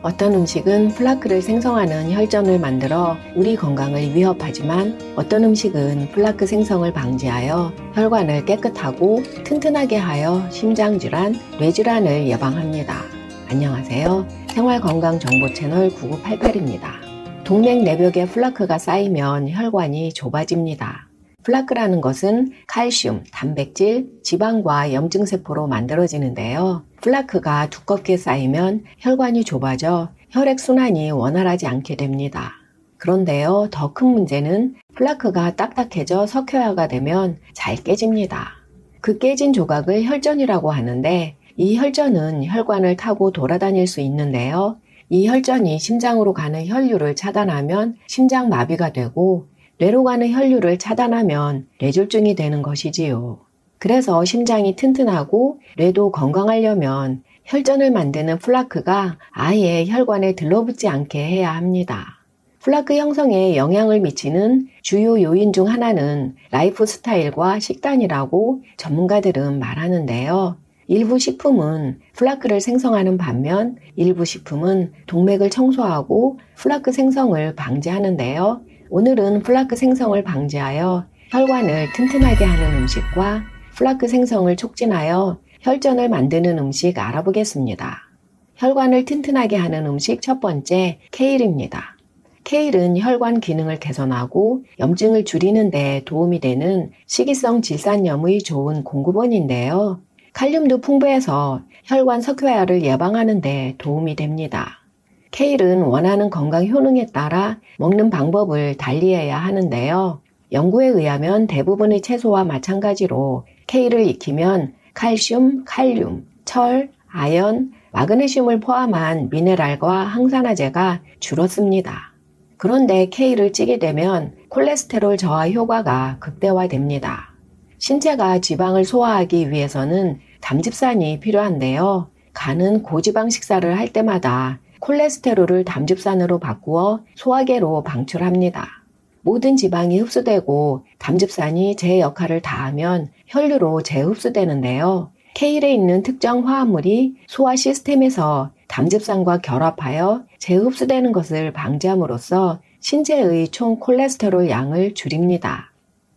어떤 음식은 플라크를 생성하는 혈전을 만들어 우리 건강을 위협하지만 어떤 음식은 플라크 생성을 방지하여 혈관을 깨끗하고 튼튼하게 하여 심장질환, 뇌질환을 예방합니다. 안녕하세요. 생활건강정보 채널 9988입니다. 동맥 내벽에 플라크가 쌓이면 혈관이 좁아집니다. 플라크라는 것은 칼슘, 단백질, 지방과 염증세포로 만들어지는데요. 플라크가 두껍게 쌓이면 혈관이 좁아져 혈액순환이 원활하지 않게 됩니다. 그런데요, 더 큰 문제는 플라크가 딱딱해져 석회화가 되면 잘 깨집니다. 그 깨진 조각을 혈전이라고 하는데 이 혈전은 혈관을 타고 돌아다닐 수 있는데요. 이 혈전이 심장으로 가는 혈류를 차단하면 심장마비가 되고 뇌로 가는 혈류를 차단하면 뇌졸중이 되는 것이지요. 그래서 심장이 튼튼하고 뇌도 건강하려면 혈전을 만드는 플라크가 아예 혈관에 들러붙지 않게 해야 합니다. 플라크 형성에 영향을 미치는 주요 요인 중 하나는 라이프 스타일과 식단이라고 전문가들은 말하는데요. 일부 식품은 플라크를 생성하는 반면 일부 식품은 동맥을 청소하고 플라크 생성을 방지하는데요. 오늘은 플라크 생성을 방지하여 혈관을 튼튼하게 하는 음식과 플라크 생성을 촉진하여 혈전을 만드는 음식 알아보겠습니다. 혈관을 튼튼하게 하는 음식 첫 번째, 케일입니다. 케일은 혈관 기능을 개선하고 염증을 줄이는 데 도움이 되는 식이성 질산염의 좋은 공급원인데요. 칼륨도 풍부해서 혈관 석회화를 예방하는 데 도움이 됩니다. 케일은 원하는 건강 효능에 따라 먹는 방법을 달리해야 하는데요. 연구에 의하면 대부분의 채소와 마찬가지로 케일을 익히면 칼슘, 칼륨, 철, 아연, 마그네슘을 포함한 미네랄과 항산화제가 줄었습니다. 그런데 케일을 찌게 되면 콜레스테롤 저하 효과가 극대화됩니다. 신체가 지방을 소화하기 위해서는 담즙산이 필요한데요. 간은 고지방 식사를 할 때마다 콜레스테롤을 담즙산으로 바꾸어 소화계로 방출합니다. 모든 지방이 흡수되고 담즙산이 제 역할을 다하면 혈류로 재흡수되는데요. 케일에 있는 특정 화합물이 소화 시스템에서 담즙산과 결합하여 재흡수되는 것을 방지함으로써 신체의 총 콜레스테롤 양을 줄입니다.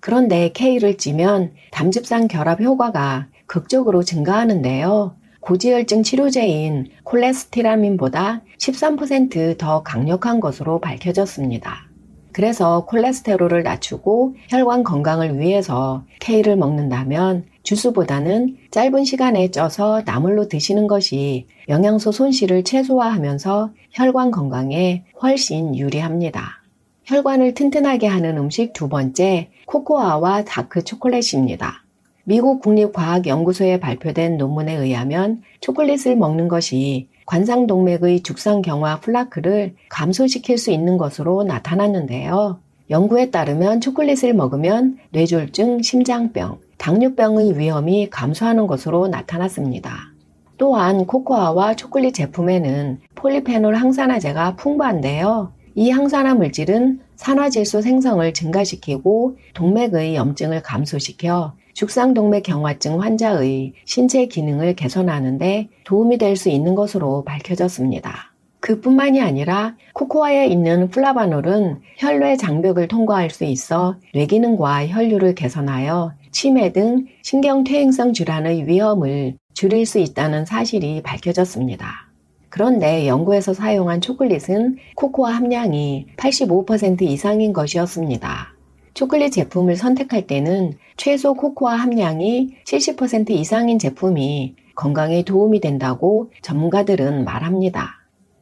그런데 케일을 찌면 담즙산 결합 효과가 극적으로 증가하는데요. 고지혈증 치료제인 콜레스티라민보다 13% 더 강력한 것으로 밝혀졌습니다. 그래서 콜레스테롤을 낮추고 혈관 건강을 위해서 케일을 먹는다면 주스보다는 짧은 시간에 쪄서 나물로 드시는 것이 영양소 손실을 최소화하면서 혈관 건강에 훨씬 유리합니다. 혈관을 튼튼하게 하는 음식 두 번째, 코코아와 다크 초콜릿입니다. 미국 국립과학연구소에 발표된 논문에 의하면 초콜릿을 먹는 것이 관상동맥의 죽상경화 플라크를 감소시킬 수 있는 것으로 나타났는데요. 연구에 따르면 초콜릿을 먹으면 뇌졸중, 심장병, 당뇨병의 위험이 감소하는 것으로 나타났습니다. 또한 코코아와 초콜릿 제품에는 폴리페놀 항산화제가 풍부한데요. 이 항산화 물질은 산화질소 생성을 증가시키고 동맥의 염증을 감소시켜 죽상동맥경화증 환자의 신체 기능을 개선하는 데 도움이 될 수 있는 것으로 밝혀졌습니다. 그뿐만이 아니라 코코아에 있는 플라바놀은 혈뇌 장벽을 통과할 수 있어 뇌기능과 혈류를 개선하여 치매 등 신경퇴행성 질환의 위험을 줄일 수 있다는 사실이 밝혀졌습니다. 그런데 연구에서 사용한 초콜릿은 코코아 함량이 85% 이상인 것이었습니다. 초콜릿 제품을 선택할 때는 최소 코코아 함량이 70% 이상인 제품이 건강에 도움이 된다고 전문가들은 말합니다.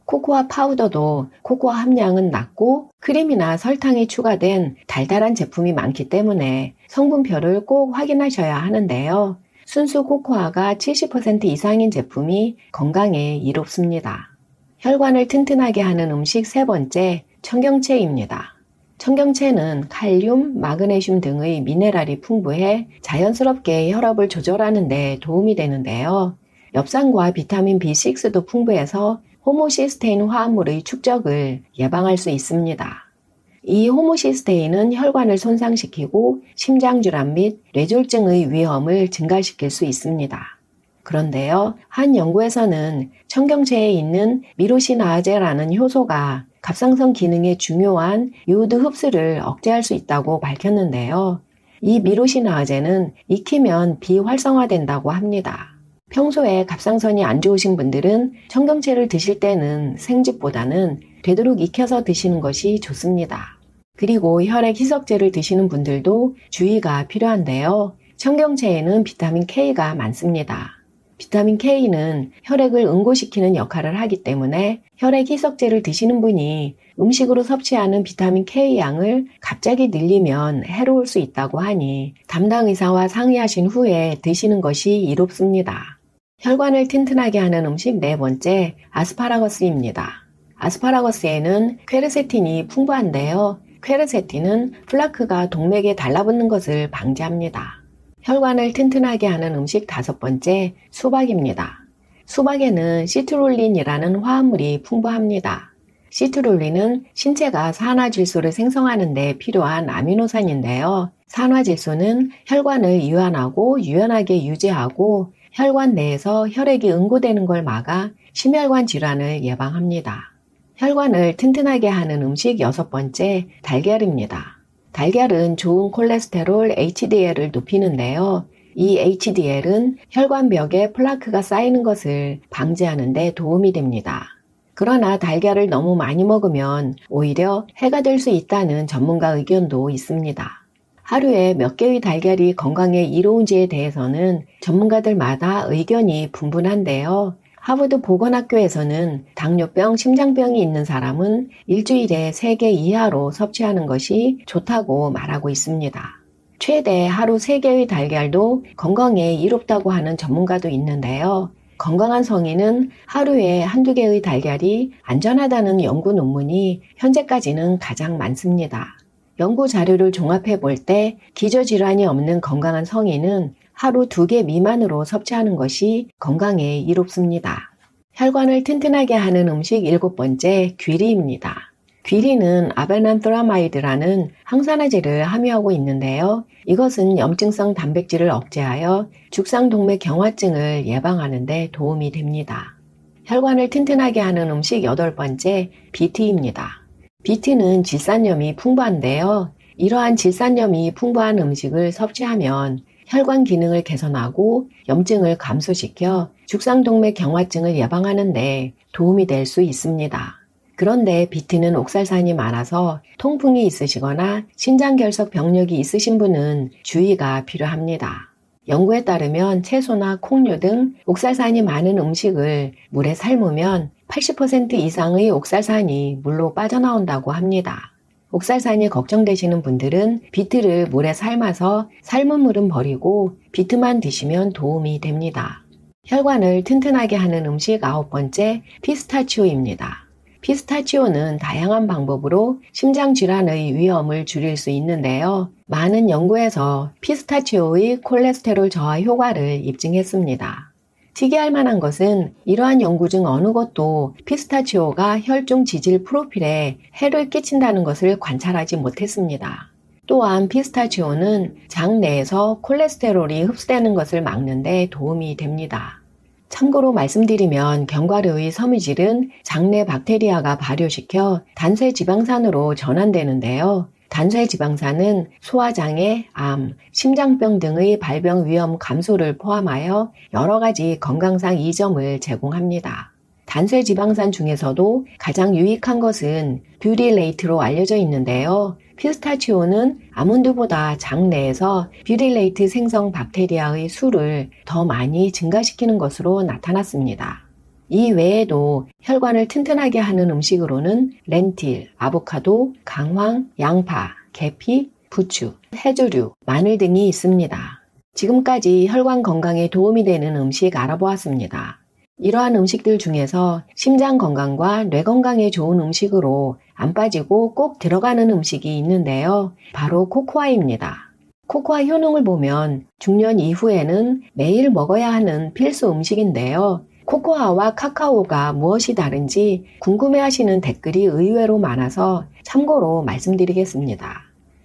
코코아 파우더도 코코아 함량은 낮고 크림이나 설탕이 추가된 달달한 제품이 많기 때문에 성분표를 꼭 확인하셔야 하는데요. 순수 코코아가 70% 이상인 제품이 건강에 이롭습니다. 혈관을 튼튼하게 하는 음식 세 번째, 청경채입니다. 청경채는 칼륨, 마그네슘 등의 미네랄이 풍부해 자연스럽게 혈압을 조절하는 데 도움이 되는데요. 엽산과 비타민 B6도 풍부해서 호모시스테인 화합물의 축적을 예방할 수 있습니다. 이 호모시스테인은 혈관을 손상시키고 심장질환 및 뇌졸중의 위험을 증가시킬 수 있습니다. 그런데요, 한 연구에서는 청경채에 있는 미로시나아제라는 효소가 갑상선 기능에 중요한 요오드 흡수를 억제할 수 있다고 밝혔는데요. 이 미로시나아제는 익히면 비활성화된다고 합니다. 평소에 갑상선이 안 좋으신 분들은 청경채를 드실 때는 생즙보다는 되도록 익혀서 드시는 것이 좋습니다. 그리고 혈액 희석제를 드시는 분들도 주의가 필요한데요. 청경채에는 비타민 K가 많습니다. 비타민 K는 혈액을 응고시키는 역할을 하기 때문에 혈액 희석제를 드시는 분이 음식으로 섭취하는 비타민 K 양을 갑자기 늘리면 해로울 수 있다고 하니 담당 의사와 상의하신 후에 드시는 것이 이롭습니다. 혈관을 튼튼하게 하는 음식 네 번째, 아스파라거스입니다. 아스파라거스에는 퀘르세틴이 풍부한데요. 퀘르세틴은 플라크가 동맥에 달라붙는 것을 방지합니다. 혈관을 튼튼하게 하는 음식 다섯 번째, 수박입니다. 수박에는 시트룰린이라는 화합물이 풍부합니다. 시트룰린은 신체가 산화질소를 생성하는 데 필요한 아미노산인데요. 산화질소는 혈관을 이완하고 유연하게 유지하고 혈관 내에서 혈액이 응고되는 걸 막아 심혈관 질환을 예방합니다. 혈관을 튼튼하게 하는 음식 여섯 번째, 달걀입니다. 달걀은 좋은 콜레스테롤 HDL을 높이는데요. 이 HDL은 혈관벽에 플라크가 쌓이는 것을 방지하는 데 도움이 됩니다. 그러나 달걀을 너무 많이 먹으면 오히려 해가 될 수 있다는 전문가 의견도 있습니다. 하루에 몇 개의 달걀이 건강에 이로운지에 대해서는 전문가들마다 의견이 분분한데요. 하버드 보건학교에서는 당뇨병, 심장병이 있는 사람은 일주일에 3개 이하로 섭취하는 것이 좋다고 말하고 있습니다. 최대 하루 3개의 달걀도 건강에 이롭다고 하는 전문가도 있는데요. 건강한 성인은 하루에 1~2개의 달걀이 안전하다는 연구 논문이 현재까지는 가장 많습니다. 연구 자료를 종합해 볼 때 기저질환이 없는 건강한 성인은 하루 2개 미만으로 섭취하는 것이 건강에 이롭습니다. 혈관을 튼튼하게 하는 음식 일곱 번째, 귀리입니다. 귀리는 아베난토라마이드라는 항산화제를 함유하고 있는데요. 이것은 염증성 단백질을 억제하여 죽상동맥 경화증을 예방하는 데 도움이 됩니다. 혈관을 튼튼하게 하는 음식 여덟 번째, 비트입니다. 비트는 질산염이 풍부한데요. 이러한 질산염이 풍부한 음식을 섭취하면 혈관 기능을 개선하고 염증을 감소시켜 죽상동맥 경화증을 예방하는 데 도움이 될 수 있습니다. 그런데 비트는 옥살산이 많아서 통풍이 있으시거나 신장결석 병력이 있으신 분은 주의가 필요합니다. 연구에 따르면 채소나 콩류 등 옥살산이 많은 음식을 물에 삶으면 80% 이상의 옥살산이 물로 빠져나온다고 합니다. 옥살산이 걱정되시는 분들은 비트를 물에 삶아서 삶은 물은 버리고 비트만 드시면 도움이 됩니다. 혈관을 튼튼하게 하는 음식 아홉 번째, 피스타치오입니다. 피스타치오는 다양한 방법으로 심장질환의 위험을 줄일 수 있는데요. 많은 연구에서 피스타치오의 콜레스테롤 저하 효과를 입증했습니다. 특이할 만한 것은 이러한 연구 중 어느 것도 피스타치오가 혈중 지질 프로필에 해를 끼친다는 것을 관찰하지 못했습니다. 또한 피스타치오는 장 내에서 콜레스테롤이 흡수되는 것을 막는 데 도움이 됩니다. 참고로 말씀드리면 견과류의 섬유질은 장내 박테리아가 발효시켜 단쇄지방산으로 전환되는데요. 단쇄지방산은 소화장애, 암, 심장병 등의 발병 위험 감소를 포함하여 여러 가지 건강상 이점을 제공합니다. 단쇄지방산 중에서도 가장 유익한 것은 뷰릴레이트로 알려져 있는데요. 피스타치오는 아몬드보다 장 내에서 뷰릴레이트 생성 박테리아의 수를 더 많이 증가시키는 것으로 나타났습니다. 이 외에도 혈관을 튼튼하게 하는 음식으로는 렌틸, 아보카도, 강황, 양파, 계피, 부추, 해조류, 마늘 등이 있습니다. 지금까지 혈관 건강에 도움이 되는 음식 알아보았습니다. 이러한 음식들 중에서 심장 건강과 뇌 건강에 좋은 음식으로 안 빠지고 꼭 들어가는 음식이 있는데요. 바로 코코아입니다. 코코아 효능을 보면 중년 이후에는 매일 먹어야 하는 필수 음식인데요. 코코아와 카카오가 무엇이 다른지 궁금해하시는 댓글이 의외로 많아서 참고로 말씀드리겠습니다.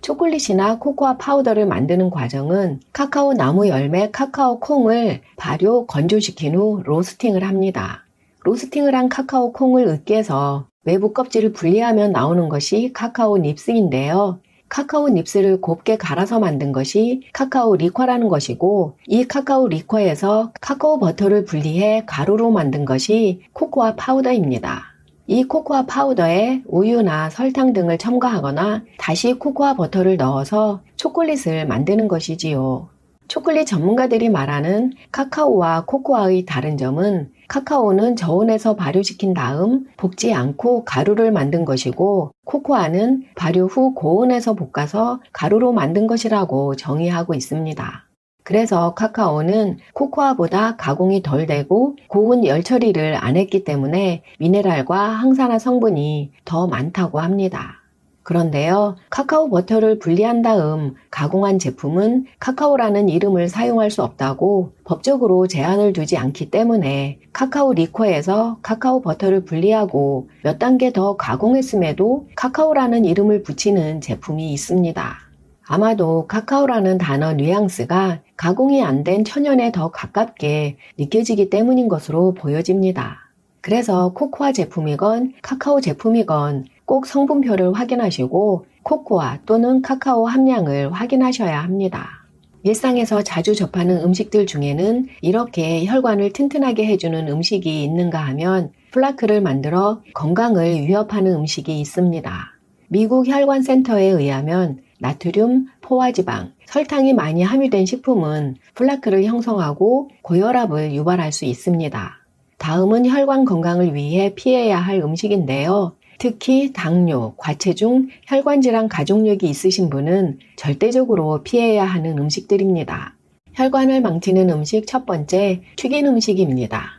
초콜릿이나 코코아 파우더를 만드는 과정은 카카오 나무 열매 카카오 콩을 발효 건조시킨 후 로스팅을 합니다. 로스팅을 한 카카오 콩을 으깨서 외부 껍질을 분리하면 나오는 것이 카카오 닙스인데요. 카카오 닙스를 곱게 갈아서 만든 것이 카카오 리커라는 것이고, 이 카카오 리커에서 카카오 버터를 분리해 가루로 만든 것이 코코아 파우더입니다. 이 코코아 파우더에 우유나 설탕 등을 첨가하거나 다시 코코아 버터를 넣어서 초콜릿을 만드는 것이지요. 초콜릿 전문가들이 말하는 카카오와 코코아의 다른 점은 카카오는 저온에서 발효시킨 다음 볶지 않고 가루를 만든 것이고, 코코아는 발효 후 고온에서 볶아서 가루로 만든 것이라고 정의하고 있습니다. 그래서 카카오는 코코아보다 가공이 덜 되고 고온 열 처리를 안 했기 때문에 미네랄과 항산화 성분이 더 많다고 합니다. 그런데요, 카카오 버터를 분리한 다음 가공한 제품은 카카오라는 이름을 사용할 수 없다고 법적으로 제한을 두지 않기 때문에 카카오 리커에서 카카오 버터를 분리하고 몇 단계 더 가공했음에도 카카오라는 이름을 붙이는 제품이 있습니다. 아마도 카카오라는 단어 뉘앙스가 가공이 안 된 천연에 더 가깝게 느껴지기 때문인 것으로 보여집니다. 그래서 코코아 제품이건 카카오 제품이건 꼭 성분표를 확인하시고 코코아 또는 카카오 함량을 확인하셔야 합니다. 일상에서 자주 접하는 음식들 중에는 이렇게 혈관을 튼튼하게 해주는 음식이 있는가 하면 플라크를 만들어 건강을 위협하는 음식이 있습니다. 미국 혈관센터에 의하면 나트륨, 포화지방, 설탕이 많이 함유된 식품은 플라크를 형성하고 고혈압을 유발할 수 있습니다. 다음은 혈관 건강을 위해 피해야 할 음식인데요. 특히 당뇨, 과체중, 혈관질환 가족력이 있으신 분은 절대적으로 피해야 하는 음식들입니다. 혈관을 망치는 음식 첫 번째, 튀긴 음식입니다.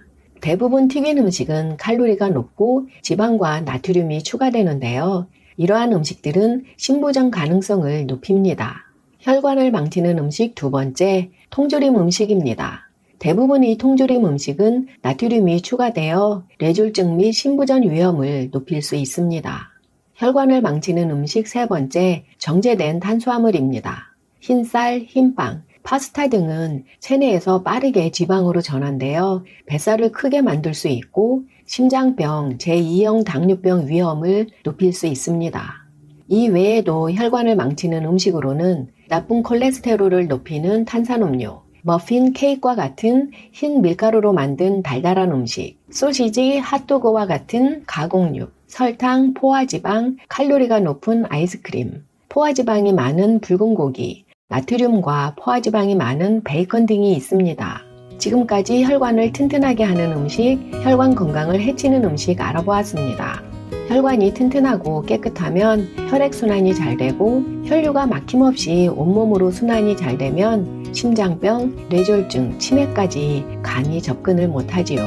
대부분 튀긴 음식은 칼로리가 높고 지방과 나트륨이 추가되는데요. 이러한 음식들은 신부전 가능성을 높입니다. 혈관을 망치는 음식 두 번째, 통조림 음식입니다. 대부분의 통조림 음식은 나트륨이 추가되어 뇌졸중 및 신부전 위험을 높일 수 있습니다. 혈관을 망치는 음식 세 번째, 정제된 탄수화물입니다. 흰쌀, 흰빵, 파스타 등은 체내에서 빠르게 지방으로 전환되어 뱃살을 크게 만들 수 있고 심장병, 제2형 당뇨병 위험을 높일 수 있습니다. 이 외에도 혈관을 망치는 음식으로는 나쁜 콜레스테롤을 높이는 탄산음료, 머핀, 케이크와 같은 흰 밀가루로 만든 달달한 음식, 소시지, 핫도그와 같은 가공육, 설탕, 포화지방, 칼로리가 높은 아이스크림, 포화지방이 많은 붉은 고기, 나트륨과 포화지방이 많은 베이컨 등이 있습니다. 지금까지 혈관을 튼튼하게 하는 음식, 혈관 건강을 해치는 음식 알아보았습니다. 혈관이 튼튼하고 깨끗하면 혈액순환이 잘 되고 혈류가 막힘없이 온몸으로 순환이 잘 되면 심장병, 뇌졸중, 치매까지 감히 접근을 못하지요.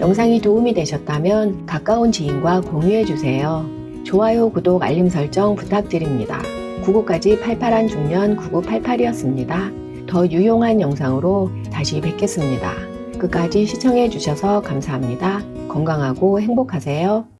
영상이 도움이 되셨다면 가까운 지인과 공유해주세요. 좋아요, 구독, 알림 설정 부탁드립니다. 99까지 팔팔한 중년 9988이었습니다. 더 유용한 영상으로 다시 뵙겠습니다. 끝까지 시청해주셔서 감사합니다. 건강하고 행복하세요.